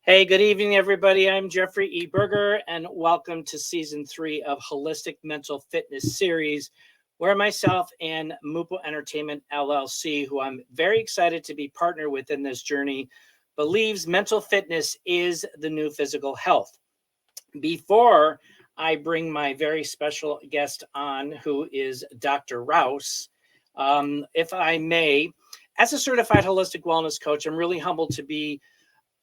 Hey, good evening, everybody. I'm Jeffrey E. Berger, and welcome to season 3 of Holistic Mental Fitness Series, where myself and Mupo Entertainment LLC, who I'm very excited to be partnered with in this journey, believes mental fitness is the new physical health. Before I bring my very special guest on, who is Dr. Rouse, if I may, as a certified holistic wellness coach, I'm really humbled to be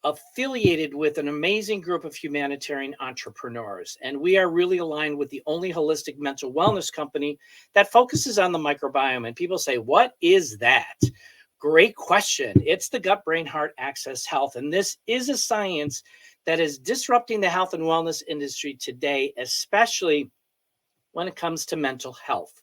affiliated with an amazing group of humanitarian entrepreneurs. And we are really aligned with the only holistic mental wellness company that focuses on the microbiome. And people say, what is that? Great question. It's the gut, brain, heart, access health. And this is a science that is disrupting the health and wellness industry today, especially when it comes to mental health.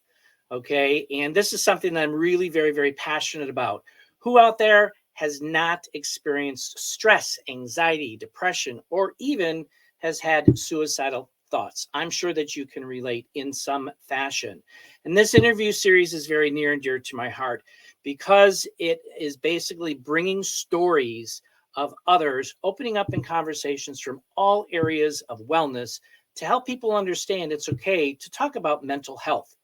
Okay. And this is something that I'm really very, very passionate about. Who out there has not experienced stress, anxiety, depression, or even has had suicidal thoughts? I'm sure that you can relate in some fashion. And this interview series is very near and dear to my heart because it is basically bringing stories of others, opening up in conversations from all areas of wellness to help people understand it's okay to talk about mental health,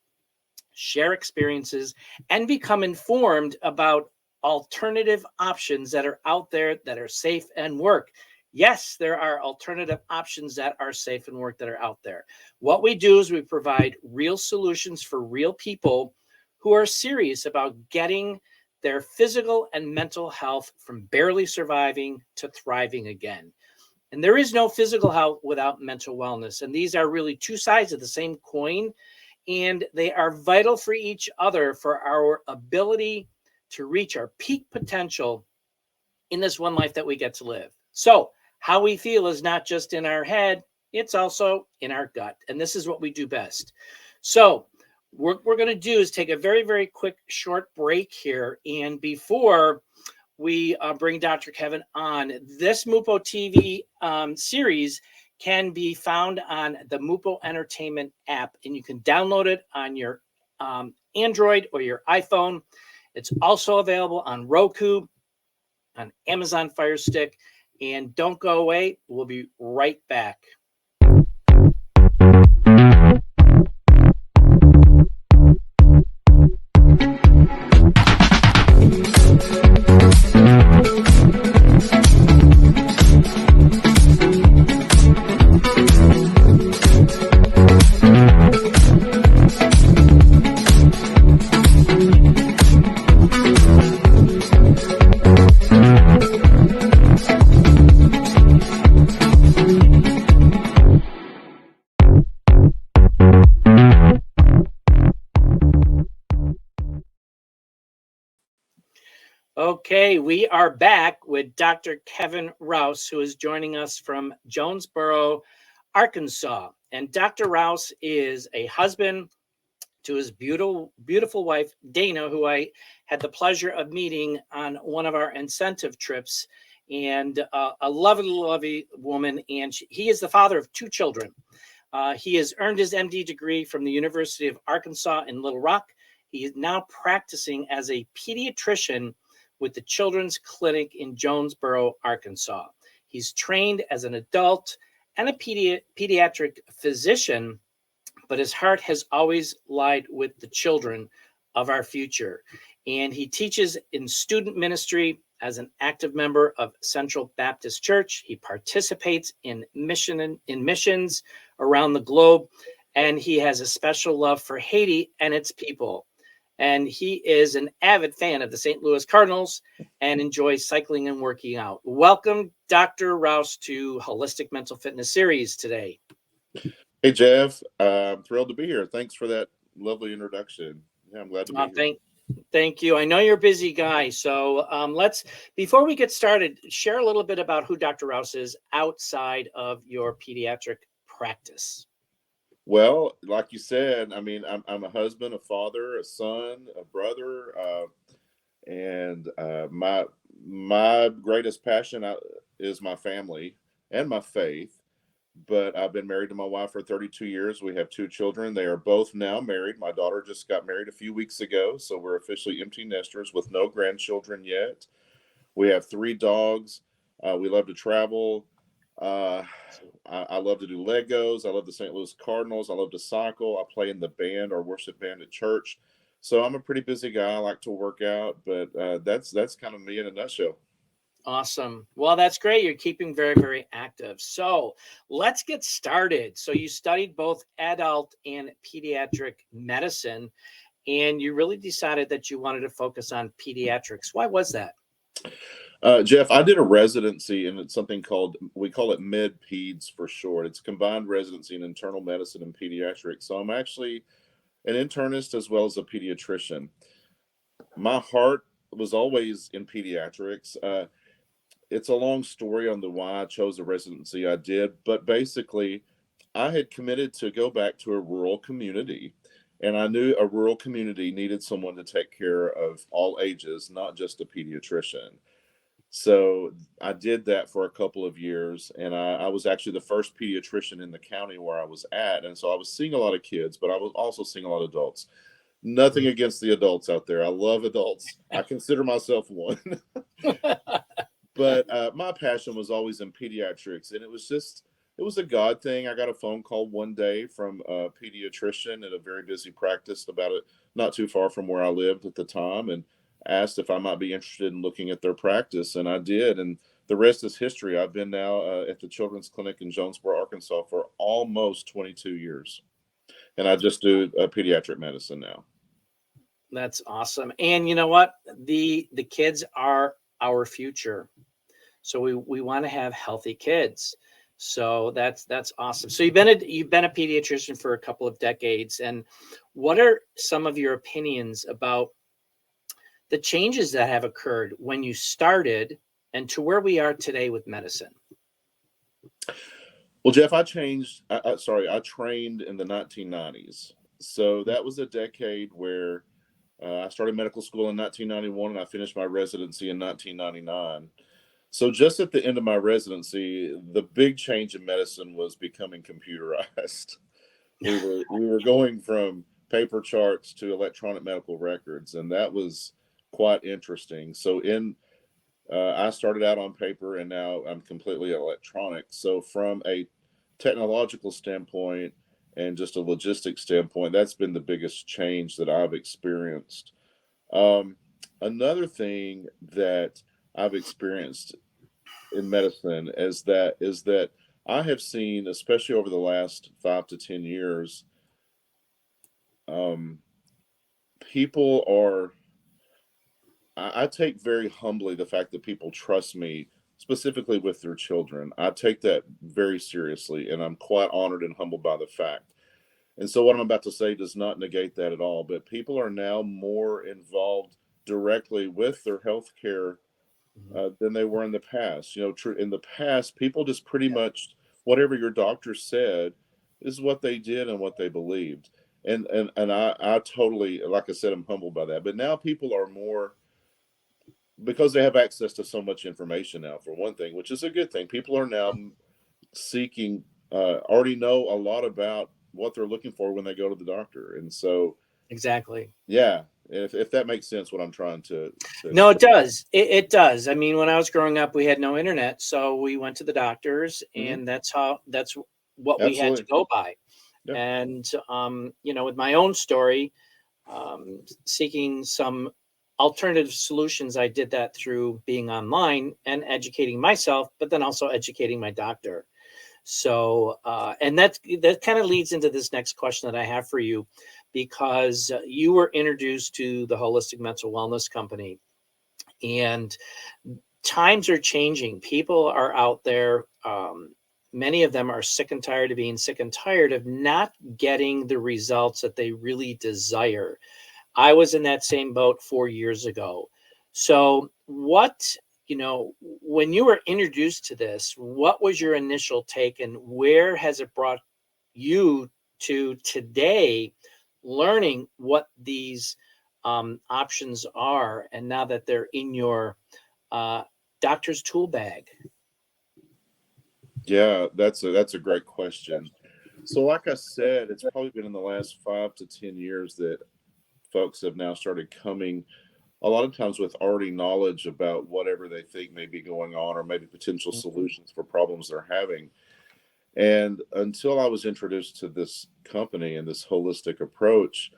share experiences, and become informed about alternative options that are out there that are safe and work. Yes, there are alternative options that are safe and work that are out there. What we do is we provide real solutions for real people who are serious about getting their physical and mental health from barely surviving to thriving again. And there is no physical health without mental wellness. And these are really two sides of the same coin. And they are vital for each other for our ability to reach our peak potential in this one life that we get to live. So how we feel is not just in our head, it's also in our gut. And this is what we do best. So what we're going to do is take a very, very quick short break here. And before we bring Dr. Kevin on, this Mupo TV series can be found on the Mupo Entertainment app. And you can download it on your Android or your iPhone. It's also available on Roku, on Amazon Fire Stick, and don't go away. We'll be right back. Okay, we are back with Dr. Kevin Rouse, who is joining us from Jonesboro, Arkansas. And Dr. Rouse is a husband to his beautiful wife, Dana, who I had the pleasure of meeting on one of our incentive trips. And a lovely woman. And he is the father of 2 children. He has earned his MD degree from the University of Arkansas in Little Rock. He is now practicing as a pediatrician with the Children's Clinic in Jonesboro, Arkansas. He's trained as an adult and a pediatric physician, but his heart has always lied with the children of our future. And he teaches in student ministry as an active member of Central Baptist Church. He participates in missions around the globe, and he has a special love for Haiti and its people. And he is an avid fan of the St. Louis Cardinals and enjoys cycling and working out. Welcome, Dr. Rouse, to Holistic Mental Fitness Series today. Hey, Jeff. I'm thrilled to be here. Thanks for that lovely introduction. Yeah, I'm glad to be here. Thank you. I know you're a busy guy. So before we get started, share a little bit about who Dr. Rouse is outside of your pediatric practice. Well, like you said, I mean, I'm a husband, a father, a son, a brother, and my greatest passion is my family and my faith. But I've been married to my wife for 32 years. We have 2 children. They are both now married. My daughter just got married a few weeks ago, so we're officially empty nesters with no grandchildren yet. We have 3 dogs, We love to travel. I love to do Legos. I love the St. Louis Cardinals. I love to cycle. I play in the band, our worship band at church. So I'm a pretty busy guy. I like to work out, but that's kind of me in a nutshell. Awesome. Well, that's great. You're keeping very, very active. So let's get started. So you studied both adult and pediatric medicine, and you really decided that you wanted to focus on pediatrics. Why was that? Jeff, I did a residency in something we call it Med-Peds for short. It's combined residency in internal medicine and pediatrics. So I'm actually an internist as well as a pediatrician. My heart was always in pediatrics. It's a long story on the why I chose the residency I did, but basically, I had committed to go back to a rural community, and I knew a rural community needed someone to take care of all ages, not just a pediatrician. So I did that for a couple of years, and I was actually the first pediatrician in the county where I was at. And so I was seeing a lot of kids, but I was also seeing a lot of adults. Nothing against the adults out there. I love adults. I consider myself one. But my passion was always in pediatrics, and it was a God thing. I got a phone call one day from a pediatrician at a very busy practice about it, not too far from where I lived at the time, and asked if I might be interested in looking at their practice, and I did. And the rest is history. I've been now at the Children's Clinic in Jonesboro, Arkansas, for almost 22 years, and I just do pediatric medicine now. That's awesome. And you know what? The kids are our future. So we want to have healthy kids. So that's awesome. So you've been a pediatrician for a couple of decades. And what are some of your opinions about the changes that have occurred when you started and to where we are today with medicine? Well, Jeff, I trained in the 1990s. So that was a decade where I started medical school in 1991 and I finished my residency in 1999. So just at the end of my residency, the big change in medicine was becoming computerized. We were going from paper charts to electronic medical records, and that was quite interesting. So I started out on paper, and now I'm completely electronic. So from a technological standpoint and just a logistics standpoint, that's been the biggest change that I've experienced. Um, Another thing that I've experienced in medicine is that I have seen, especially over the last 5 to 10 years, um, people are. I take very humbly the fact that people trust me, specifically with their children. I take that very seriously, and I'm quite honored and humbled by the fact. And so, what I'm about to say does not negate that at all. But people are now more involved directly with their health care than they were in the past. In the past, people just pretty much whatever your doctor said is what they did and what they believed. And I totally, like I said, I'm humbled by that. But now people are more, because they have access to so much information now, for one thing, which is a good thing. People are now seeking, already know a lot about what they're looking for when they go to the doctor. And so, Exactly. yeah, if that makes sense, what I'm trying to No, it does. It does. I mean, when I was growing up, we had no internet, so we went to the doctors, Mhm. and that's what we had to Absolutely. go by. Yeah. And with my own story, seeking some alternative solutions, I did that through being online and educating myself, but then also educating my doctor. So, and that kind of leads into this next question that I have for you, because you were introduced to the Holistic Mental Wellness Company, and times are changing. People are out there. Many of them are sick and tired of being sick and tired of not getting the results that they really desire. I was in that same boat 4 years ago. So, when you were introduced to this, what was your initial take, and where has it brought you to today, learning what these options are, and now that they're in your uh, doctor's tool bag? Yeah, that's a great question. So, like I said, it's probably been in the last 5 to 10 years that folks have now started coming a lot of times with already knowledge about whatever they think may be going on, or maybe potential Mhm. solutions for problems they're having. And until I was introduced to this company and this holistic approach,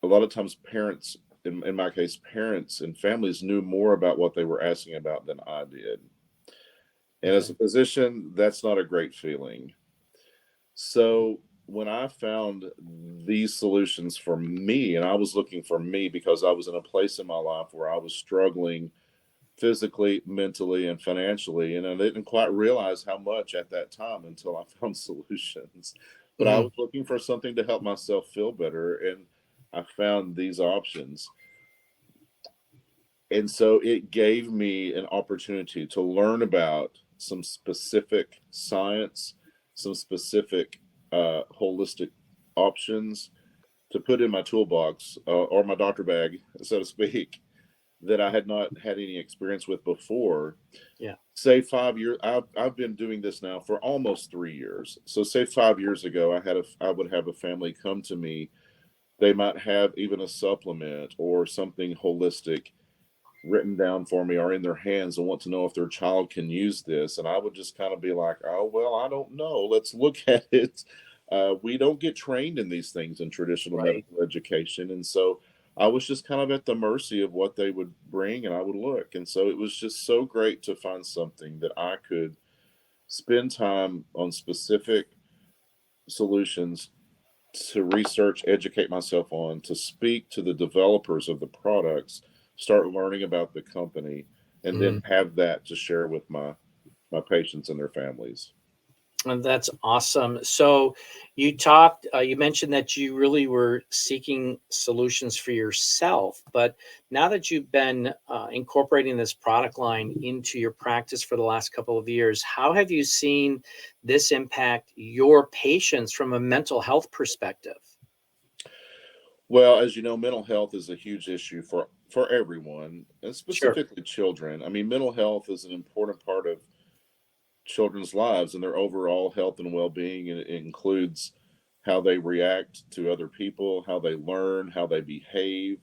a lot of times parents, in my case, parents and families knew more about what they were asking about than I did. And as Okay. a physician, that's not a great feeling. So when I found these solutions for me, and I was looking for me because I was in a place in my life where I was struggling physically, mentally, and financially. And I didn't quite realize how much at that time until I found solutions. But I Mm. was looking for something to help myself feel better. And I found these options. And so it gave me an opportunity to learn about some specific science, some specific holistic options to put in my toolbox, or my doctor bag, so to speak, that I had not had any experience with before. Yeah. Say 5 years, I've been doing this now for almost 3 years. So say 5 years ago, I would have a family come to me. They might have even a supplement or something holistic written down for me or in their hands and want to know if their child can use this. And I would just kind of be like, oh, well, I don't know. Let's look at it. We don't get trained in these things in traditional Right. medical education. And so I was just kind of at the mercy of what they would bring, and I would look. And so it was just so great to find something that I could spend time on specific solutions to research, educate myself on, to speak to the developers of the products, start learning about the company, and then Mm. have that to share with my patients and their families. And that's awesome. So you mentioned that you really were seeking solutions for yourself, but now that you've been incorporating this product line into your practice for the last couple of years, how have you seen this impact your patients from a mental health perspective? Well, as you know, mental health is a huge issue for everyone, and Sure. specifically children. I mean, mental health is an important part of children's lives and their overall health and well-being, and it includes how they react to other people, how they learn, how they behave.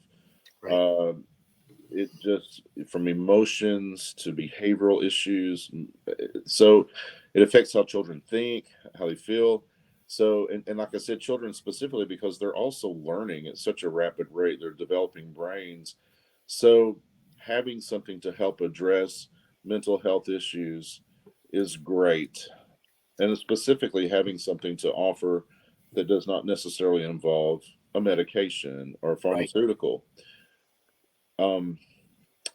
Right. Uh, it just from emotions to behavioral issues. So it affects how children think, how they feel. So, and like I said, children specifically, because they're also learning at such a rapid rate, they're developing brains. So having something to help address mental health issues is great. And specifically having something to offer that does not necessarily involve a medication or a Right. pharmaceutical. Um,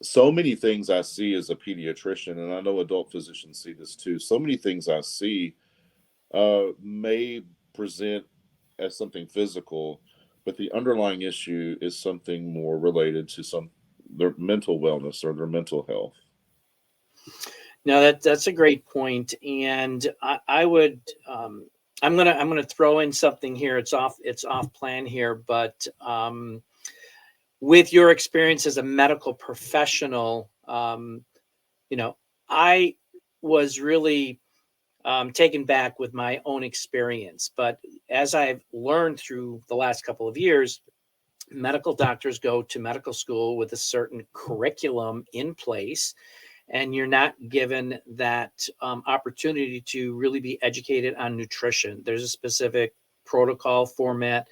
so many things I see as a pediatrician, and I know adult physicians see this too. So many things I see may present as something physical, but the underlying issue is something more related to their mental wellness or their mental health. No, that's a great point, and I would I'm gonna throw in something here. It's off plan here, but with your experience as a medical professional, you know, I was really taken back with my own experience. But as I've learned through the last couple of years, medical doctors go to medical school with a certain curriculum in place, and you're not given that opportunity to really be educated on nutrition. There's a specific protocol format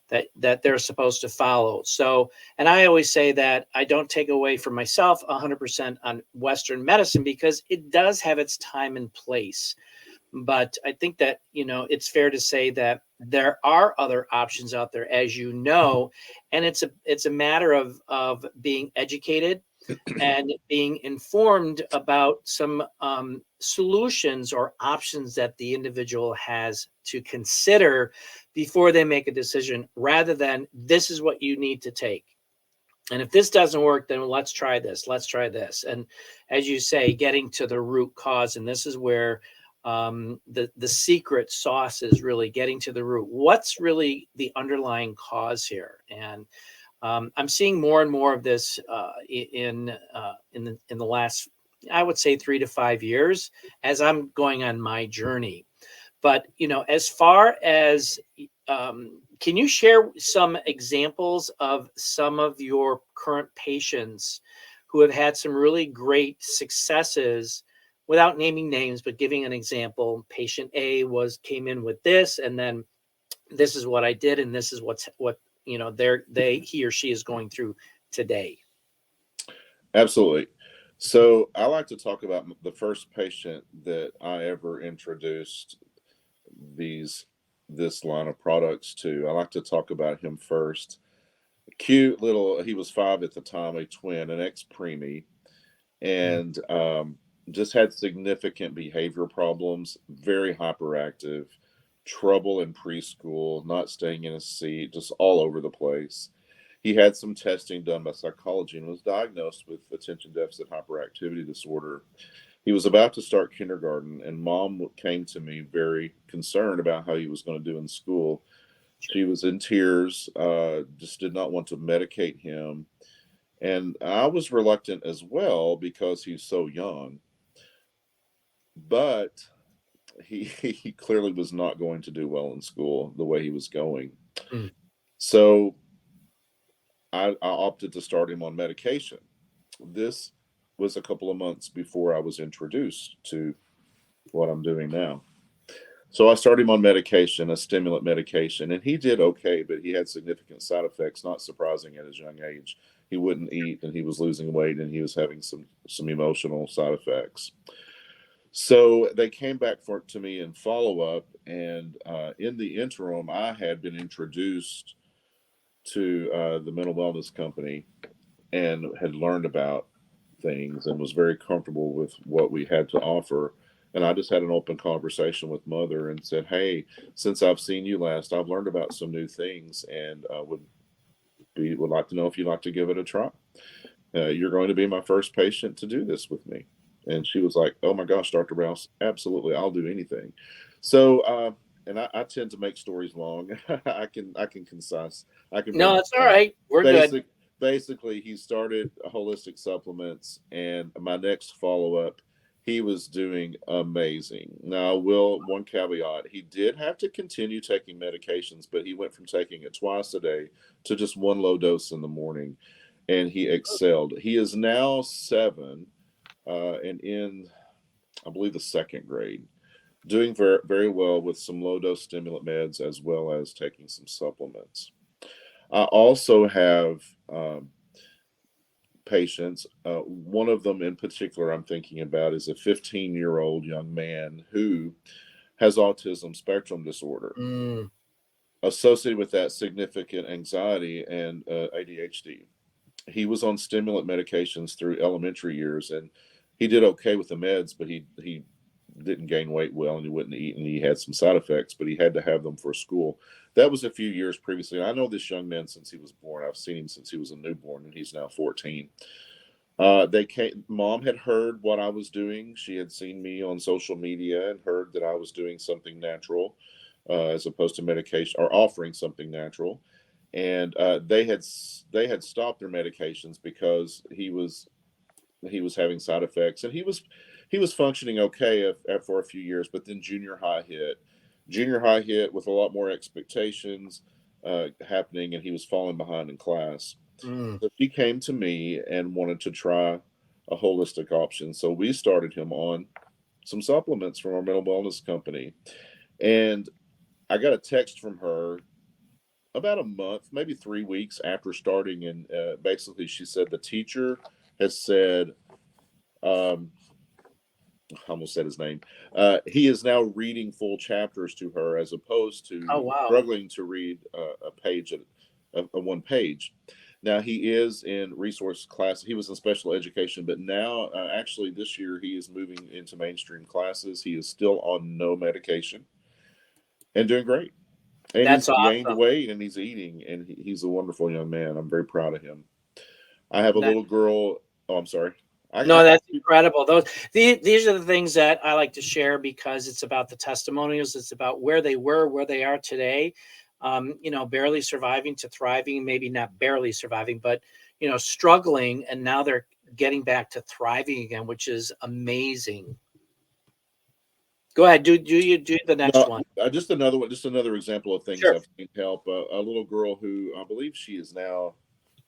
that they're supposed to follow. So, and I always say that I don't take away from myself 100% on Western medicine because it does have its time and place. But I think that, it's fair to say that there are other options out there, as you know, and it's a matter of being educated and being informed about some solutions or options that the individual has to consider before they make a decision, rather than this is what you need to take. And if this doesn't work, then let's try this. Let's try this. And as you say, getting to the root cause, and this is where the secret sauce is really getting to the root. What's really the underlying cause here? And I'm seeing more and more of this in the last, I would say, 3 to 5 years as I'm going on my journey. But as far as Can you share some examples of some of your current patients who have had some really great successes without naming names, but giving an example? Patient A came in with this, and then this is what I did, and this is what he or she is going through today. Absolutely. So I like to talk about the first patient that I ever introduced this line of products to. I like to talk about him first. Cute little, he was 5 at the time, a twin, an ex-preemie, and just had significant behavior problems, very hyperactive, trouble in preschool, not staying in his seat, just all over the place. He had some testing done by psychology and was diagnosed with attention deficit hyperactivity disorder. He was about to start kindergarten, and mom came to me very concerned about how he was going to do in school. She was in tears, just did not want to medicate him. And I was reluctant as well because he's so young. But he clearly was not going to do well in school the way he was going. Mm. So I opted to start him on medication. This was a couple of months before I was introduced to what I'm doing now. So I started him on medication, a stimulant medication, and he did okay, but he had significant side effects, not surprising at his young age. He wouldn't eat, and he was losing weight, and he was having some emotional side effects. So they came back to me in follow up, and in the interim, I had been introduced to the mental wellness company and had learned about things and was very comfortable with what we had to offer. And I just had an open conversation with mother and said, "Hey, since I've seen you last, I've learned about some new things, and would like to know if you'd like to give it a try. You're going to be my first patient to do this with me." And she was like, "Oh my gosh, Dr. Rouse, absolutely, I'll do anything." So, and I tend to make stories long. I can concise. I can No, break that's it all down. right. We're good. Basically, he started holistic supplements, and my next follow up, he was doing amazing. Now, one caveat: he did have to continue taking medications, but he went from taking it twice a day to just one low dose in the morning, and he excelled. He is now 7, and in, I believe, the second grade, doing very, very well with some low dose stimulant meds as well as taking some supplements. I also have patients. One of them in particular I'm thinking about is a 15-year-old young man who has autism spectrum disorder. Mm. Associated with that, significant anxiety and ADHD. He was on stimulant medications through elementary years, and he did okay with the meds, but he didn't gain weight well, and he wouldn't eat, and he had some side effects, but he had to have them for school. That was a few years previously. And I know this young man since he was born. I've seen him since he was a newborn, and he's now 14. Mom had heard what I was doing. She had seen me on social media and heard that I was doing something natural, as opposed to medication, or offering something natural. And they had stopped their medications because he was having side effects, and he was functioning okay for a few years. But then junior high hit with a lot more expectations happening, and he was falling behind in class. Mm. So she came to me and wanted to try a holistic option. So we started him on some supplements from our mental wellness company. And I got a text from her about a month, maybe 3 weeks after starting. And basically, she said the teacher has said, I almost said his name. He is now reading full chapters to her as opposed Oh, to wow. struggling to read a page a one page. Now he is in resource class. He was in special education, but now actually this year he is moving into mainstream classes. He is still on no medication and doing great. And he's That's gained awesome. weight and he's eating, and he's a wonderful young man. I'm very proud of him. I have a That, little girl. Oh, I'm sorry. I no, that's incredible. These are the things that I like to share because it's about the testimonials. It's about where they were, where they are today. Barely surviving to thriving, maybe not barely surviving, but struggling, and now they're getting back to thriving again, which is amazing. Go ahead. Do you do the next No, one? just another one, just another example of things Sure. I've seen help. A little girl who I believe she is now,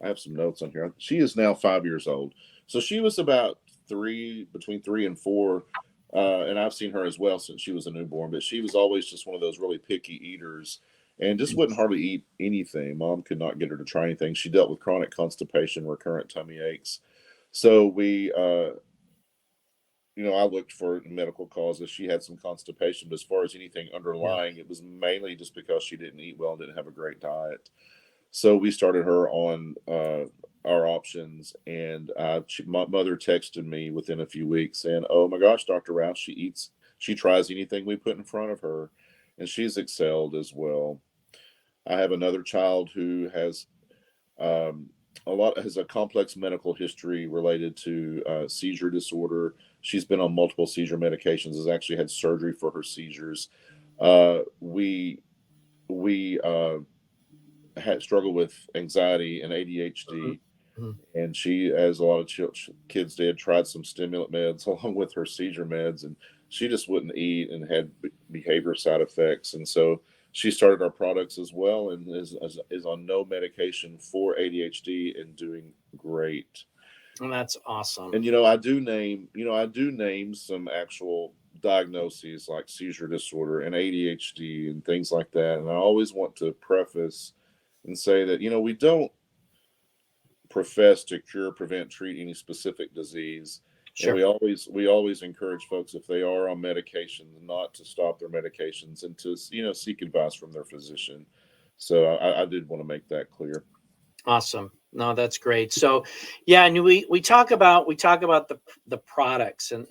I have some notes on here. She is now 5 years old. So she was about between 3 and 4. And I've seen her as well since she was a newborn, but she was always just one of those really picky eaters and just wouldn't hardly eat anything. Mom could not get her to try anything. She dealt with chronic constipation, recurrent tummy aches. So I looked for medical causes. She had some constipation, but as far as anything Yeah. underlying, it was mainly just because she didn't eat well and didn't have a great diet. So we started her on our options, and my mother texted me within a few weeks saying, "Oh my gosh, Dr. Rouse, she tries anything we put in front of her, and she's excelled as well." I have another child who um, has a complex medical history related to seizure disorder. She's been on multiple seizure medications. Has actually had surgery for her seizures. We had struggled with anxiety and Mhm. ADHD, Mhm. and she, as a lot of kids did, tried some stimulant meds along with her seizure meds, and she just wouldn't eat and had behavior side effects. And so she started our products as well, and is on no medication for ADHD and doing great. And that's awesome. And I do name some actual diagnoses like seizure disorder and ADHD and things like that. And I always want to preface and say that we don't profess to cure, prevent, treat any specific disease. And Sure. we always encourage folks, if they are on medication, not to stop their medications and to seek advice from their physician. So I did want to make that clear. Awesome. No, that's great. So, yeah, and we talk about the products, and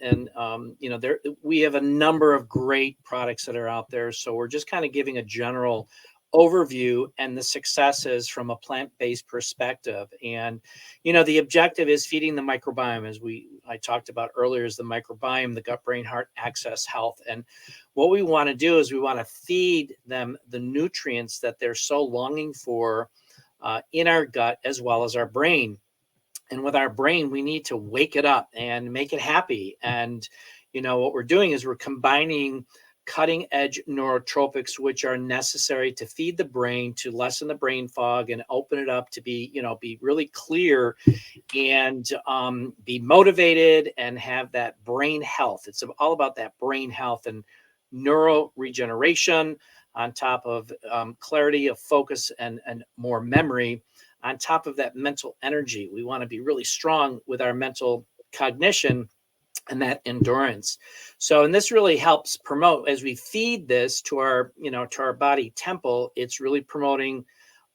there we have a number of great products that are out there. So we're just kind of giving a general overview and the successes from a plant-based perspective. And the objective is feeding the microbiome, as I talked about earlier, is the microbiome, the gut, brain, heart, access, health. And what we want to do is we want to feed them the nutrients that they're so longing for in our gut as well as our brain. And with our brain, we need to wake it up and make it happy. And what we're doing is we're combining cutting edge neurotropics, which are necessary to feed the brain, to lessen the brain fog and open it up to be really clear and be motivated and have that brain health. It's all about that brain health and neural regeneration, on top of clarity of focus and more memory, on top of that mental energy. We want to be really strong with our mental cognition and that endurance. So, and this really helps promote, as we feed this to our body temple, it's really promoting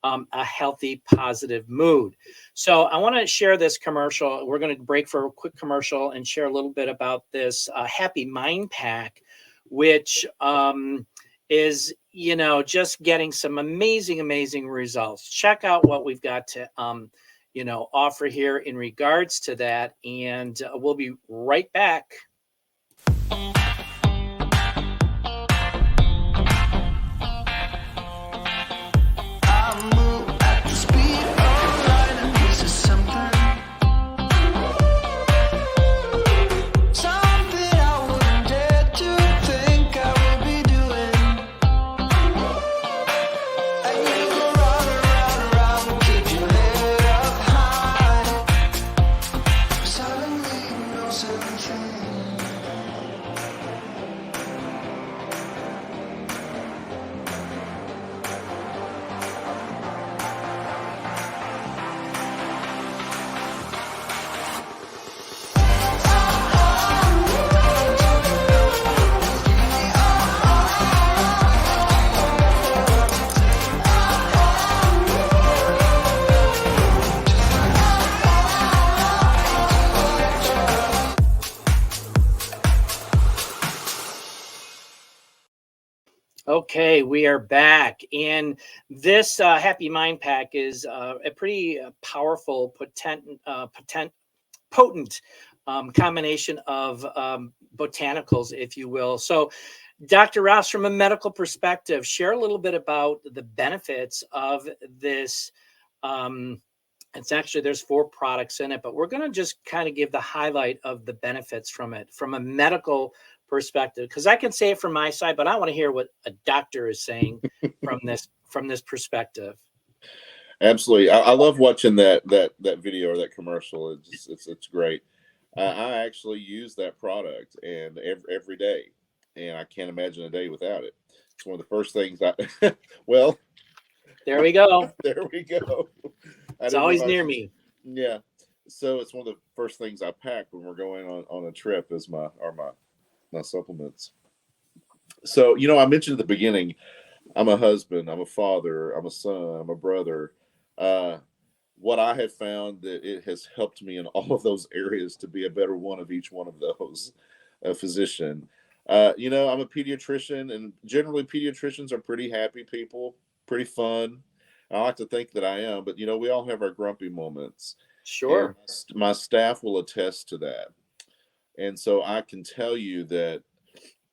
a healthy, positive mood. So I want to share this commercial. We're going to break for a quick commercial and share a little bit about this Happy Mind Pack, which is just getting some amazing results. Check out what we've got to offer here in regards to that, and we'll be right back. Okay, we are back, and this Happy Mind Pack is a pretty powerful, potent combination of botanicals, if you will. So, Dr. Rouse, from a medical perspective, share a little bit about the benefits of this. It's actually, there's 4 products in it, but we're going to just kind of give the highlight of the benefits from it from a medical perspective, because I can say it from my side, but I want to hear what a doctor is saying from this perspective. Absolutely. I love watching that video or that commercial. It's great. I actually use that product and every day, and I can't imagine a day without it. It's one of the first things well, there we go. There we go. It's always near me. Yeah. So it's one of the first things I pack when we're going on a trip is my supplements. So, I mentioned at the beginning, I'm a husband, I'm a father, I'm a son, I'm a brother. What I have found that it has helped me in all of those areas to be a better one of each one of those, a physician. I'm a pediatrician, and generally pediatricians are pretty happy people, pretty fun. I like to think that I am, but we all have our grumpy moments. Sure. And my staff will attest to that. And so I can tell you that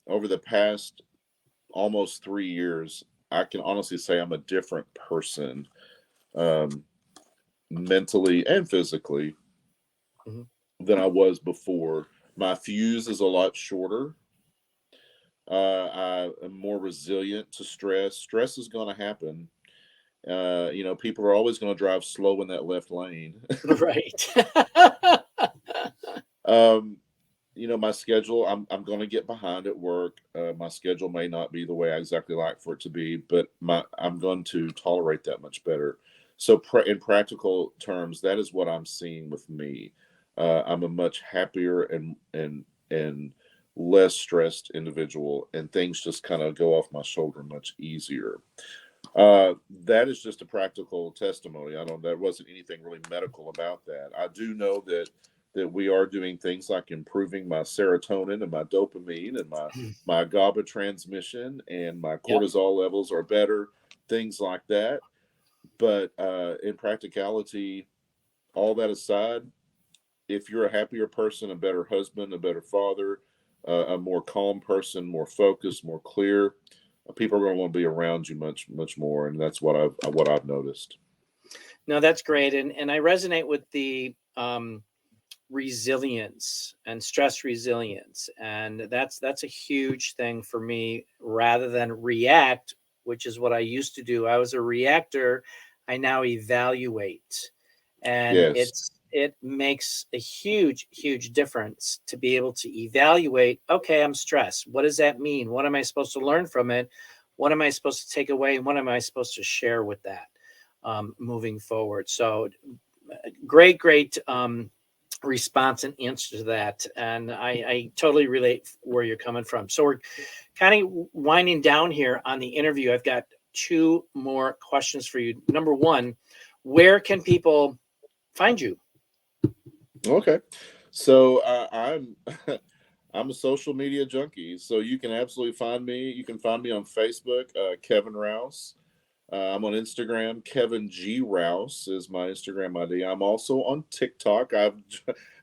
over the past almost 3 years, I can honestly say I'm a different person, mentally and physically, than I was before. My fuse is a lot shorter. I am more resilient to stress. Stress is going to happen. People are always going to drive slow in that left lane. Right. My schedule, I'm going to get behind at work. My schedule may not be the way I exactly like for it to be, but I'm going to tolerate that much better. So in practical terms, that is what I'm seeing with me. I'm a much happier and less stressed individual, and things just kind of go off my shoulder much easier. That is just a practical testimony. There wasn't anything really medical about that. I do know that we are doing things like improving my serotonin and my dopamine and my GABA transmission, and my cortisol levels are better, things like that. But in practicality, all that aside, if you're a happier person, a better husband, a better father, a more calm person, more focused, more clear, people are going to want to be around you much, much more, and that's what I've noticed. No, that's great, and I resonate with the resilience and stress resilience, and that's a huge thing for me. Rather than react, which is what I used to do, I was a reactor. I now evaluate, and Yes. it makes a huge difference to be able to evaluate. Okay, I'm stressed. What does that mean? What am I supposed to learn from it? What am I supposed to take away? And what am I supposed to share with that moving forward? So great response and answer to that. And I totally relate where you're coming from. So we're kind of winding down here on the interview. I've got 2 more questions for you. Number 1, where can people find you? Okay. So I'm I'm a social media junkie. So you can absolutely find me. You can find me on Facebook, Kevin Rouse. I'm on Instagram. Kevin G. Rouse is my Instagram ID. I'm also on TikTok. I've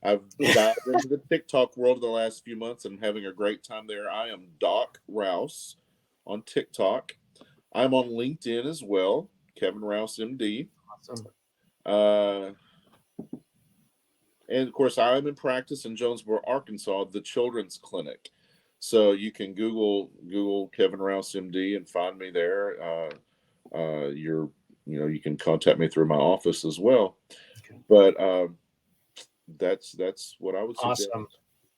dived into the TikTok world in the last few months and I'm having a great time there. I am Doc Rouse on TikTok. I'm on LinkedIn as well, Kevin Rouse MD. Awesome. And of course, I'm in practice in Jonesboro, Arkansas, the Children's Clinic. So you can Google Kevin Rouse MD and find me there. You can contact me through my office as well. Okay. But that's what I would suggest. Awesome.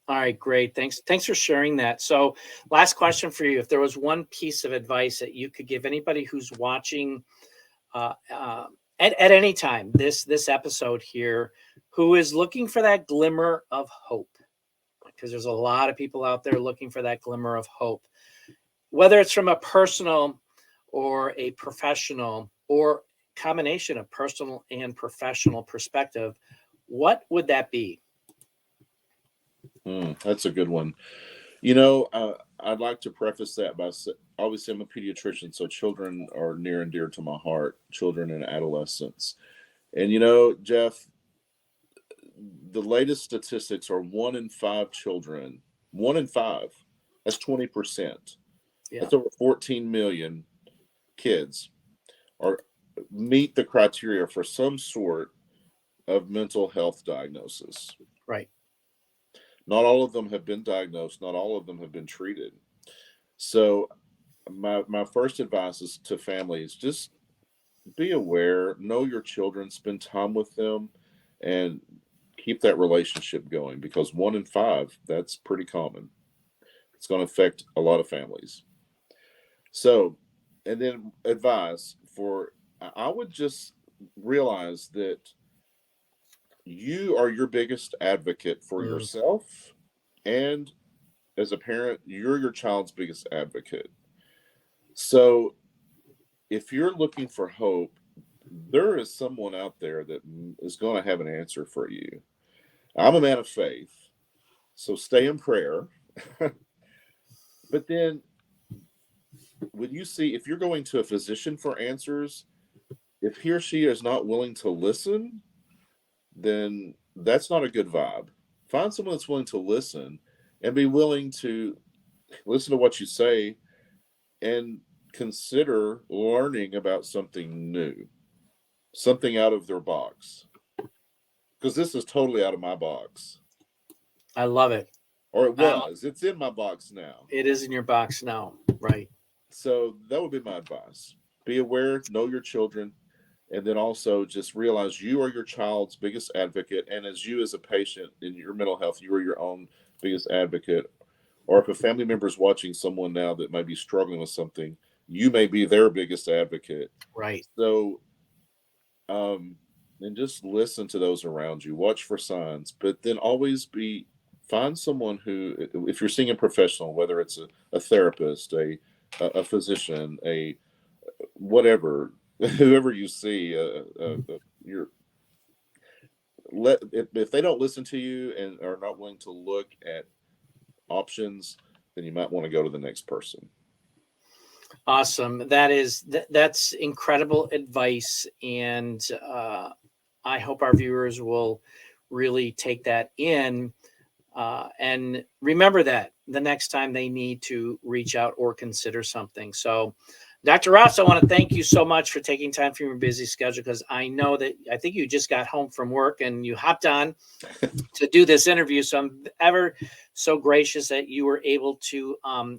All right, great. Thanks for sharing that. So last question for you. If there was one piece of advice that you could give anybody who's watching at any time, this episode here, who is looking for that glimmer of hope, because there's a lot of people out there looking for that glimmer of hope, whether it's from a personal or a professional or combination of personal and professional perspective, what would that be? That's a good one. I'd like to preface that by obviously I'm a pediatrician, so children are near and dear to my heart, children and adolescents. And Jeff, the latest statistics are 1 in 5 children, 1 in 5, that's 20%. Yeah. That's over 14 million kids meet the criteria for some sort of mental health diagnosis. Right. Not all of them have been diagnosed. Not all of them have been treated. So my first advice is to families, just be aware, know your children, spend time with them, and keep that relationship going, because 1 in 5, that's pretty common. It's going to affect a lot of families. So, and then advice for, I would just realize that you are your biggest advocate for yourself. And as a parent, you're your child's biggest advocate. So if you're looking for hope, there is someone out there that is going to have an answer for you. I'm a man of faith, so stay in prayer. But then when you see, if you're going to a physician for answers, if he or she is not willing to listen, then that's not a good vibe. Find someone that's willing to listen and be willing to listen to what you say and consider learning about something new, something out of their box. Because this is totally out of my box. I love it. Or it was. It's in my box now. It is in your box now. Right. So that would be my advice. Be aware, know your children, and then also just realize you are your child's biggest advocate. And as you, as a patient in your mental health, you are your own biggest advocate. Or if a family member is watching someone now that might be struggling with something, you may be their biggest advocate. Right. So, and just listen to those around you. Watch for signs, but then always find someone who, if you're seeing a professional, whether it's a therapist, a physician, a whatever, whoever you see, if they don't listen to you and are not willing to look at options, then you might want to go to the next person. Awesome. That's incredible advice. And I hope our viewers will really take that in and remember that the next time they need to reach out or consider something. So, Dr. Rouse, I want to thank you so much for taking time from your busy schedule, because I know that I think you just got home from work and you hopped on to do this interview. So I'm ever so gracious that you were able to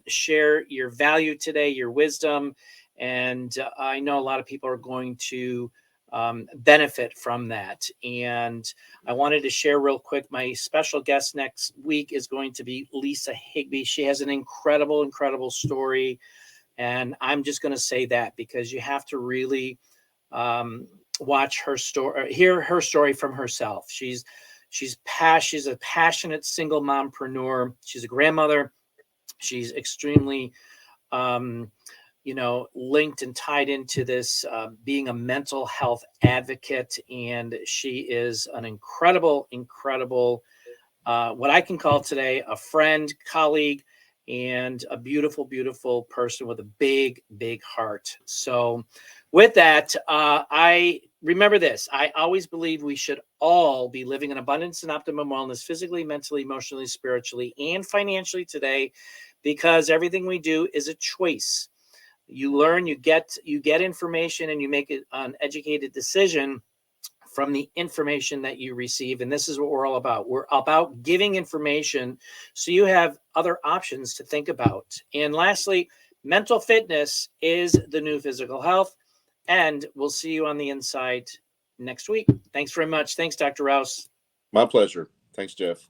share your value today, your wisdom. And I know a lot of people are going to benefit from that. And I wanted to share real quick, my special guest next week is going to be Lisa Higbee. She has an incredible passion. And I'm just going to say that because you have to really watch her story, hear her story from herself. She's a passionate single mompreneur. She's a grandmother. She's extremely, linked and tied into this, being a mental health advocate. And she is an incredible, what I can call today a friend, colleague, and a beautiful, beautiful person with a big, big heart. So with that, I remember this. I always believe we should all be living in abundance and optimum wellness, physically, mentally, emotionally, spiritually, and financially today, because everything we do is a choice. You learn, you get information, and you make an educated decision from the information that you receive. And this is what we're all about. We're about giving information so you have other options to think about. And lastly, mental fitness is the new physical health. And we'll see you on the inside next week. Thanks very much. Thanks, Dr. Rouse. My pleasure. Thanks, Jeff.